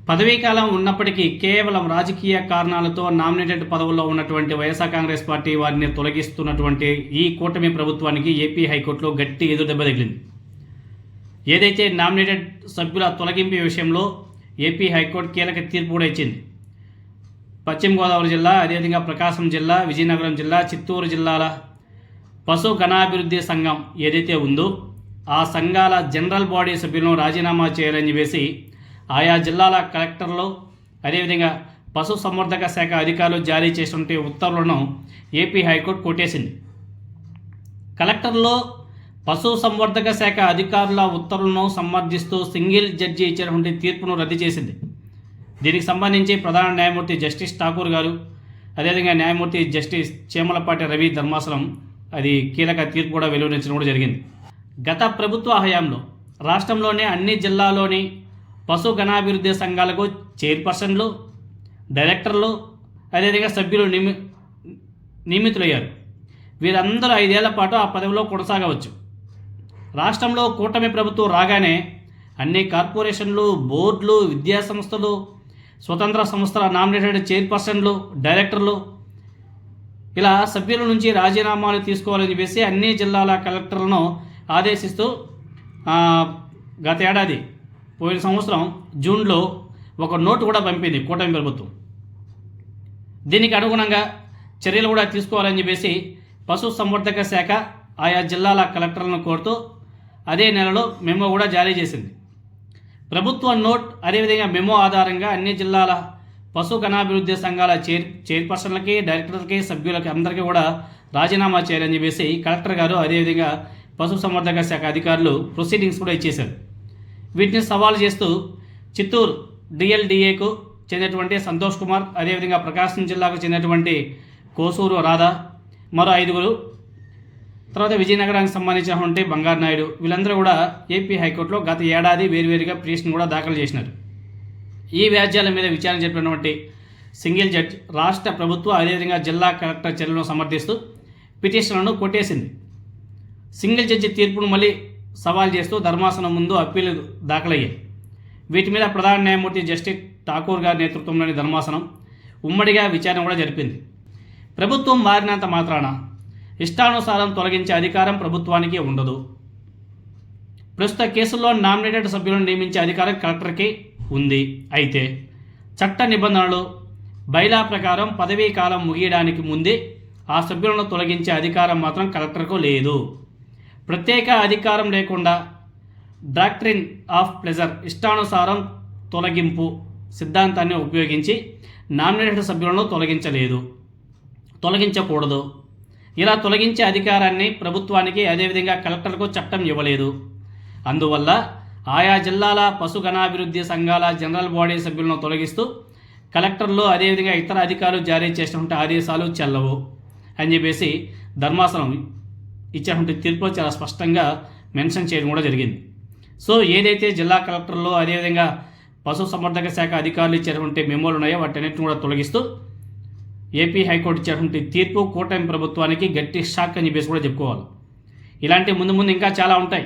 పదవీకాలం ఉన్నప్పటికీ కేవలం రాజకీయ కారణాలతో నామినేటెడ్ పదవుల్లో ఉన్నటువంటి వైఎస్ఆర్ కాంగ్రెస్ పార్టీ వారిని తొలగిస్తున్నటువంటి ఈ కూటమి ప్రభుత్వానికి ఏపీ హైకోర్టులో గట్టి ఎదురుదెబ్బ తగిలింది. ఏదైతే నామినేటెడ్ సభ్యుల తొలగింపు విషయంలో ఏపీ హైకోర్టు కీలక తీర్పు కూడా ఇచ్చింది. పశ్చిమ గోదావరి జిల్లా, అదేవిధంగా ప్రకాశం జిల్లా, విజయనగరం జిల్లా, చిత్తూరు జిల్లాల పశు గణాభివృద్ధి సంఘం ఏదైతే ఉందో ఆ సంఘాల జనరల్ బాడీ సభ్యులను రాజీనామా చేయాలని చెప్పేసి ఆయా జిల్లాల కలెక్టర్లు, అదేవిధంగా పశు సంవర్ధక శాఖ అధికారులు జారీ చేసినటువంటి ఉత్తర్వులను ఏపీ హైకోర్టు కొట్టేసింది. కలెక్టర్లో పశు సంవర్ధక శాఖ అధికారుల ఉత్తర్వులను సమర్థిస్తూ సింగిల్ జడ్జి ఇచ్చినటువంటి తీర్పును రద్దు చేసింది. దీనికి సంబంధించి ప్రధాన న్యాయమూర్తి జస్టిస్ ఠాకూర్ గారు, అదేవిధంగా న్యాయమూర్తి జస్టిస్ చేమలపాటి రవి ధర్మాసనం అది కీలక తీర్పు కూడా వెలువరించడం కూడా జరిగింది. గత ప్రభుత్వ హయాంలో రాష్ట్రంలోని అన్ని జిల్లాల్లోని పశు గణాభివృద్ధి సంఘాలకు చైర్పర్సన్లు, డైరెక్టర్లు, అదేవిధంగా సభ్యులు నియమితులయ్యారు. వీరందరూ 5 ఏళ్ల పాటు ఆ పదవిలో కొనసాగవచ్చు. రాష్ట్రంలో కూటమి ప్రభుత్వం రాగానే అన్ని కార్పొరేషన్లు, బోర్డులు, విద్యాసంస్థలు, స్వతంత్ర సంస్థల నామినేటెడ్ చైర్పర్సన్లు, డైరెక్టర్లు ఇలా సభ్యుల నుంచి రాజీనామాలు తీసుకోవాలని చెప్పేసి అన్ని జిల్లాల కలెక్టర్లను ఆదేశిస్తూ గత ఏడాది పోయిన సంవత్సరం జూన్లో ఒక నోటు కూడా పంపింది కూటమి ప్రభుత్వం. దీనికి అనుగుణంగా చర్యలు కూడా తీసుకోవాలని చెప్పేసి పశు సంవర్ధక శాఖ ఆయా జిల్లాల కలెక్టర్లను కోరుతూ అదే నెలలో మెమో కూడా జారీ చేసింది. ప్రభుత్వ నోట్ అదేవిధంగా మెమో ఆధారంగా అన్ని జిల్లాల పశు గణాభివృద్ధి సంఘాల చైర్పర్సన్లకి, డైరెక్టర్లకి, సభ్యులకి అందరికీ కూడా రాజీనామా చేయాలని చెప్పేసి కలెక్టర్ గారు అదేవిధంగా పశు సంవర్ధక శాఖ అధికారులు ప్రొసీడింగ్స్ కూడా ఇచ్చేశారు. వీటిని సవాల్ చేస్తూ చిత్తూరు డిఎల్డిఏకు చెందినటువంటి సంతోష్ కుమార్, అదేవిధంగా ప్రకాశం జిల్లాకు చెందినటువంటి కోసూరు రాధా, మరో 5, తర్వాత విజయనగరానికి సంబంధించినటువంటి బంగారు నాయుడు, వీళ్ళందరూ కూడా ఏపీ హైకోర్టులో గత ఏడాది వేరువేరుగా పిటిషన్ కూడా దాఖలు చేసినారు. ఈ వ్యాజ్యాల మీద విచారణ జరిపినటువంటి సింగిల్ జడ్జి రాష్ట్ర ప్రభుత్వ అదేవిధంగా జిల్లా కలెక్టర్ చర్యలను సమర్థిస్తూ పిటిషన్లను కొట్టేసింది. సింగిల్ జడ్జి తీర్పును మళ్ళీ సవాల్ చేస్తూ ధర్మాసనం ముందు అప్పీలు దాఖలయ్యాయి. వీటి మీద ప్రధాన న్యాయమూర్తి జస్టిస్ ఠాకూర్ గారి నేతృత్వంలోని ధర్మాసనం ఉమ్మడిగా విచారణ కూడా జరిపింది. ప్రభుత్వం మారినంత మాత్రాన ఇష్టానుసారం తొలగించే అధికారం ప్రభుత్వానికి ఉండదు. ప్రస్తుత కేసుల్లో నామినేటెడ్ సభ్యులను నియమించే అధికారం కలెక్టర్కి ఉంది. అయితే చట్ట నిబంధనలు, బైలా ప్రకారం పదవీ కాలం ముగియడానికి ముందే ఆ సభ్యులను తొలగించే అధికారం మాత్రం కలెక్టర్కు లేదు. ప్రత్యేక అధికారం లేకుండా డాక్ట్రిన్ ఆఫ్ ప్లెజర్ ఇష్టానుసారం తొలగింపు సిద్ధాంతాన్ని ఉపయోగించి నామినేటెడ్ సభ్యులను తొలగించకూడదు. ఇలా తొలగించే అధికారాన్ని ప్రభుత్వానికి అదేవిధంగా కలెక్టర్కు చట్టం ఇవ్వలేదు. అందువల్ల ఆయా జిల్లాల పశు గణాభివృద్ధి సంఘాల జనరల్ బాడీ సభ్యులను తొలగిస్తూ కలెక్టర్లు అదేవిధంగా ఇతర అధికారులు జారీ చేసినటువంటి ఆదేశాలు చెల్లవు అని చెప్పేసి ధర్మాసనం ఇచ్చినటువంటి తీర్పులో చాలా స్పష్టంగా మెన్షన్ చేయడం కూడా జరిగింది. సో ఏదైతే జిల్లా కలెక్టర్లు అదేవిధంగా పశు సంవర్ధక శాఖ అధికారులు ఇచ్చేటువంటి మెమోలు ఉన్నాయో వాటన్నిటిని కూడా తొలగిస్తూ ఏపీ హైకోర్టు ఇచ్చేటువంటి తీర్పు కూటమి ప్రభుత్వానికి గట్టి షాక్ అని చెప్పేసి కూడా చెప్పుకోవాలి. ఇలాంటి ముందు ఇంకా చాలా ఉంటాయి.